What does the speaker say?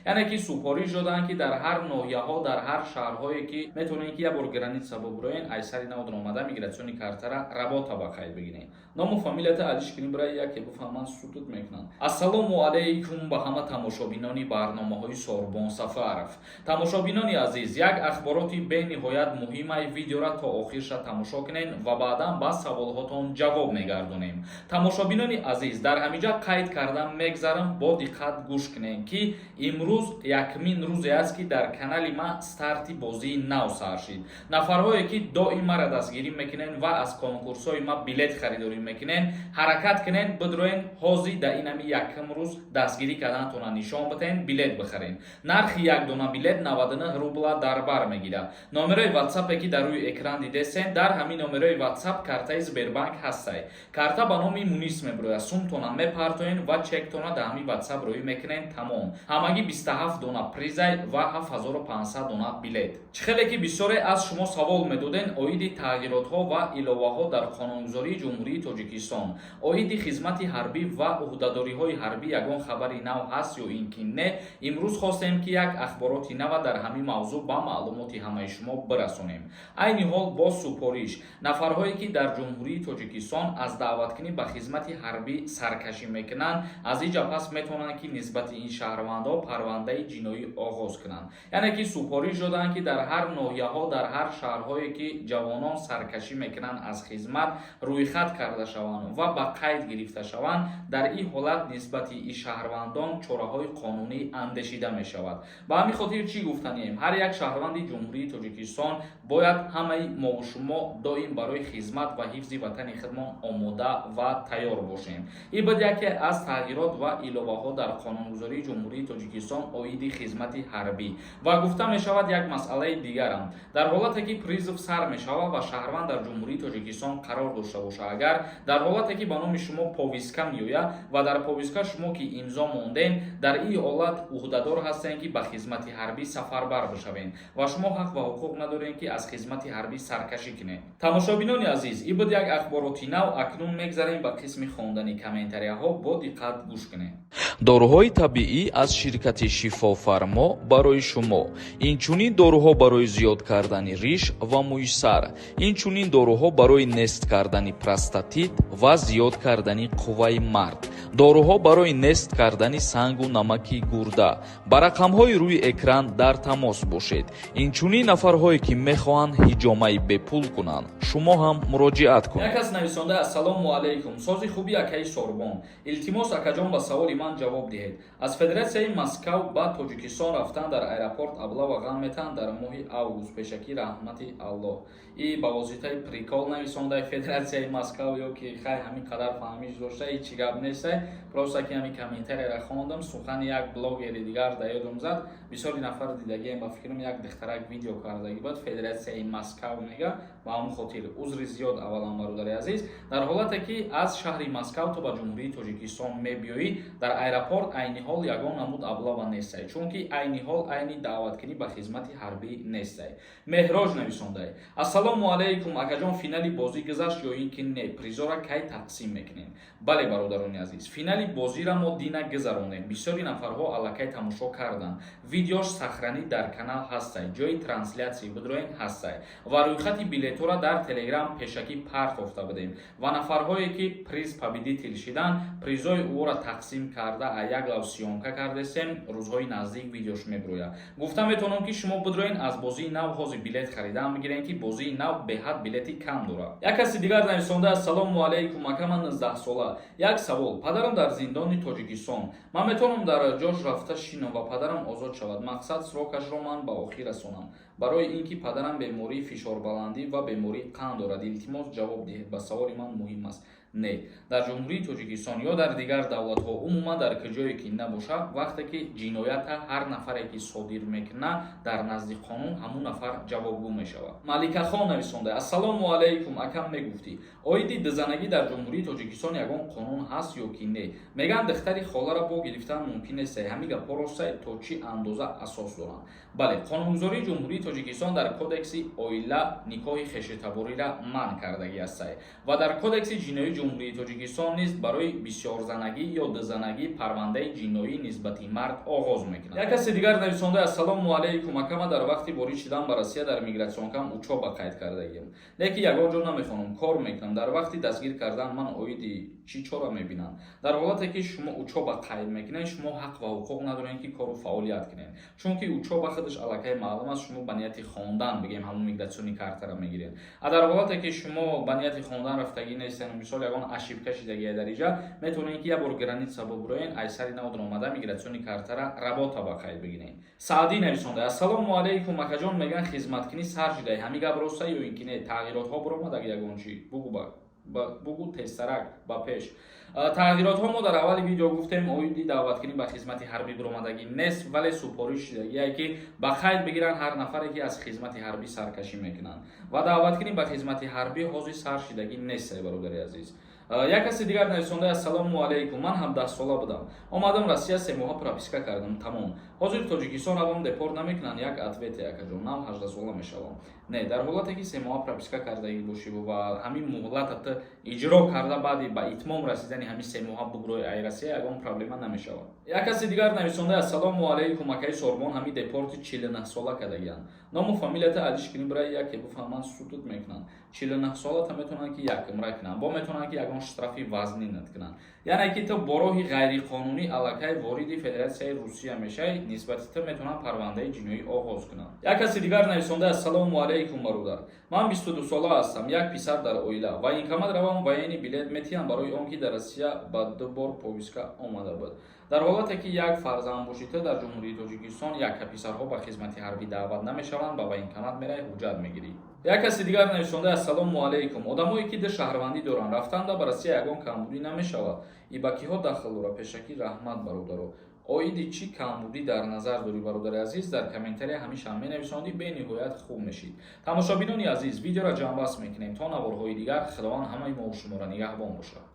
یعنی که سپارش دادن که در هر ناحیه‌ها در هر شهرهایی که میتونین که یه بار گرانیت ببرین айсари нав омада мигратсиони картара работа ба қайд бигирен. Ному фамилията адишкирин барои як бифаҳманд сутут мекунанд. Ассалому алайкум ба ҳама тамошобинони барномаҳои Сорбон Сафаров. Тамошобинони азиз, як ахбороти бениҳоят муҳимаи видеора то охирша тамошо кунед ва баъдан ба саволҳотон ҷавоб мегардонем. Тамошобинони азиз, дар ҳамиҷа қайд карда мегзарам бо диққат гӯш кунед ки имрӯз якмин рӯзе аст ки дар канали ма старти бозии нав сар шид. Нафарҳое ки доим мара дастгирӣ мекунен ва аз конкурсҳои ма билет харидорӣ мекунен, ҳаракат кунен, бидроен ҳозир дар ин ҳами якм рӯз дастгирӣ карданатона нишон битен, билет бихарен. Нархи як дона билет 99 рубла дар бар мегирад. Номерои WhatsApp ки дар рӯи экран дидесен, дар ҳамин номерои WhatsApp картаи Сбербанк ҳастай. Карта ба номи Мунис мебирояд. Сумтона мепартоен ва чектона дар ҳамин WhatsApp рӯӣ мекунен. Тамом. Ҳамагӣ 27 дона призай ва 7500 дона билет. Хеле ки бисёре аз шумо савол медоден оиди тағйиротҳо ва иловаҳо дар қонунгузории Ҷумҳурии Тоҷикистон, оиди хизмати ҳарбӣ ва уҳдадориҳои ҳарбӣ ягон хабари нав ҳаст ё ин ки не. Имрӯз хостем ки як ахбороти нава дар ҳамин мавзӯъ ба маълумоти ҳамаи шумо бирасонем. Айни ҳол бо супориш, нафарҳое ки дар Ҷумҳурии Тоҷикистон аз даъваткунӣ ба хизмати ҳарбӣ саркашӣ мекунанд, аз инҷа пас метавонанд ки нисбати ин шаҳрвандҳо парвандаи ҷиноӣ оғоз кунанд. Яъне ки супориш доданд ки дар ҳар ноҳияҳо дар ҳар шаҳрҳое ки ҷавонон саркашӣ мекунанд аз хизмат рӯйхат карда шаванд ва ба қайд гирифта шаванд, дар ин ҳолат нисбати ин шаҳрвандон чораҳои қонунӣ андешида мешавад. Ба ҳамин хотир чӣ гуфтанем, ҳар як шаҳрванди Ҷумҳурии Тоҷикистон бояд ҳамаи мо шумо доим барои хизмат ва ҳифзи ватани худмон омода ва тайёр бошем. Ин буд яке аз тағйирот ва иловаҳо дар қонунгузории Ҷумҳурии Тоҷикистон оиди хизмати ҳарбӣ. Ва гуфта мешавад як масъалаи дигарам, дар ҳолате ки призв сар мешавад ва шаҳрванд дар Ҷумҳурии Тоҷикистон қарор дошта боша, агар дар ҳолате ки ба номи шумо повистка меояд ва дар повистка шумо ки имзо монден, дар ин ҳолат уҳдадор ҳастем ки ба хизмати ҳарбӣ сафарбар бишавен ва шумо ҳақ ва ҳуқуқ надорем ки аз хизмати ҳарбӣ саркашӣ кунед. Тамошобинони азиз, ин буд як ахбороти нав. Акнун мегзарем ба қисми хондани комментарияҳо. Бо диққат гӯш кунед. доруҳои табиӣ аз ширкати Шифофармо барои шумо. Инчунин доруҳо барои зиёд кардани риш ва мӯи сар. Инчунин доруҳо барои нест кардани простатит ва зиёд кардани қувваи мард. доруҳо барои нест кардани сангу намаки гурда. ба рақамҳои рӯи экран дар тамос бошед. Инчунин нафарҳое ки мехоҳанд ҳиҷомаи бепул кунанд, шумо ҳам муроҷиат кунед. Як кас нависонда: ассалому алайкум, сози хуби акаи Сорбон, илтимос акаҷон ба саволи ман ҷавоб диҳед. Аз Федератсияи Москав ба Тоҷикистон рафтан дар аэропорт аблава ғам метаҳанд дар моҳи август, пешакӣ раҳмати Аллоҳ. И ба воситаи прикол нависонда Федератсияи Москав ё ки хай ҳамин қадар фаҳмиш дошта, ҳеҷ чӣ гап нест. Просто ки ҳамин комментарияро хондам, сухани як блогери дигар да ёдам зад. Бисёри нафар дидагием, ба фикрам як духтарак видео кардаги буд, Федератсияи Москав мега. Ба ҳамин хотир узри зиёд аввалан бародари азиз, дар ҳолате ки аз шаҳри Москав то ба Ҷумҳурии Тоҷикистон мебиёӣ, дар аэропорт айни ҳол ягон намуд аблава нестай, чунки айни ҳол айни даъваткунӣ ба хизмати ҳарбӣ нестай. Меҳрож нависондай: ассалому алайкум акаҷон, финали бозӣ гузашт ё ин ки не? Призора кай тақсим мекунем? Бале бародарони азиз, финали бозира мо дина гузаронем. Бисёри нафарҳо аллакай тамошо карданд. Видеош сахранӣ дар канал ҳастай, ҷои транслясия бидроен ҳастай ва рӯйхати билетора дар Телеграм пешакӣ парт офта будем ва нафарҳое ки приз победител шиданд, призои ӯро тақсим карда а як лав сиёмка кардесем. Рӯзҳои наздик видеош мебирояд. Гуфта метавонам ки шумо бидроен аз бозии нав ҳозир билет харидан мегирен ки бозии нав беҳад билети кам дорад. Як каси дигар нависонда: ассалому алайкум ака, ман 19 сола. Як савол: падарам дар зиндони Тоҷикистон. Ман метавонам дар ҷош рафта шинам ва падарам озод шавад. Мақсад срокашро ман ба охир расонам. Барои ин ки падарам бемории фишорбаландӣ ва бемории қанд дорад. Илтимос ҷавоб диҳед, ба саволи ман муҳим аст. Не, дар Ҷумҳурии Тоҷикистон ё дар дигар давлатҳо, умуман дар куҷое ки набошад, вақте ки ҷиноята ҳар нафаре ки содир мекунад дар назди қонун, ҳамун нафар ҷавобгӯ мешавад. Маликахон нависонда: ассалому алайкум акам, мегуфтӣ оиди дизанагӣ дар Ҷумҳурии Тоҷикистон ягон қонун ҳаст ё ки не? Меган духтари холара бо гирифтан мумкин нест. Ҳамин гапҳо рост? То чӣ андоза асос доранд? Бале, қонунгузории Ҷумҳурии Тоҷикистон дар кодекси оила никоҳи хешитаборира манъ кардагӣ аст ва дар кодекси ҷиноии ҷумҳурии тоҷикистон низ барои бисёрзанагӣ ё дузанагӣ парвандаи ҷиноӣ нисбати мард оғоз мекунад. Як каси дигар нависонда ассалому алайкум акама дар вақти ворид шидан ба Россия дар мигратсионкам учоба қайд кардагим. Леки ягон ҷо намехонам кор мекунам. Дар вақти дастгир кардан ман оиди чӣ чора мебинанд? Дар ҳолате ки шумо учоба қайд мекунед, шумо ҳақ ва ҳуқуқ надоред ки кору фаъолият кунед. Чунки учоба худаш аллакай маълум аст, шумо ба нияти хондан бигем ҳамун мигратсиони картара мегиред. Дар ҳолате ки шумо ба нияти хондан рафтагӣ нестед, мисол ягон ашибка шидагӣ дар иҷа, метавонед ки як бор граница бубуроед, айсари наводон омада мигратсиони картара работа ба қайд бигиред. Саъдӣ нависонда: ассалому алайкум акаҷон, мегӯянд хизматкунӣ сар шидаи ҳамин гап роста ё ин ки не? Тағйиротҳо биромадаг ягон чӣ? Бугу тезтарак ба пеш. Тағйиротҳо мо дар аввали видео гуфтем, оиди даъваткунӣ ба хизмати ҳарбӣ биромадагӣ нест, вале супориш шидагие ки ба қайд бигиранд ҳар нафаре ки аз хизмати ҳарбӣ саркашӣ мекунанд. Ва даъваткунӣ ба хизмати ҳарбӣ ҳозир сар шидагӣ нест. Бародари азиз, як каси дигар нависонда: ассалому алайкум, ман 17 сола будам, омадам Россия 3 моҳа прописка кардам, тамом. Ҳозир Тоҷикистон равам, депорт намекунанд? Як ответе акаҷон, нам 18 сола мешавам. Не, дар ҳолате ки 3 моҳа прописка кардагӣ бошӣ ва ҳамин муҳлатат иҷро карда баъди ба итмом расидани ҳамин 3 моҳа бугрои ай Россия ягон проблема намешавад. Як каси дигар нависонда: ассалому алайкум акаи Сорбон, ҳамин депорти 49 сола кардагиянд. Ному фамилията Алишкини Брая ки буфаҳманд сутут мекунанд. 49 солата метавонанд ки як умра кунанд, бо метавонанд ки ягон штрафи вазнӣ накунанд. Яъне ки ту бо роҳи ғайриқонунӣ аллакай вориди Федератсияи Русия мешавӣ, нисбати ту метавонанд парвандаи ҷиноӣ оғоз кунанд. Як каси дигар нависонда: ассалому алайкум бародар, ман 22 сола ҳастам, як писар дар оила. Военкомат равам, военни билет метиҳам барои он ки дар Россия ба 2 бор повиска омада буд. Дар ҳолате ки як фарзанд бошӣ ту дар ҷумҳурии Тоҷикистон, якка писарҳо ба хизмати ҳарбӣ даъват намешаванд, ба военкомат мераи ҳуҷҷат мегирӣ. Як каси дигар нависонда: ассалому алайкум, одамое ки ду шаҳрвандӣ доранд, рафтанда ба Россия ягон камбудӣ намешавад. И ба киҳо дахл дорад? Пешакӣ раҳмат бародаро. Оиди чӣ камбудӣ дар назар дорӣ бародари азиз? Дар комментария ҳамеша менависонӣ, бениҳоят хуб мешид. Тамошобинони азиз, видеоро ҷамъбаст мекунем. То наворҳои дигар, худованд ҳамаи мо шуморо нигаҳбон бошад.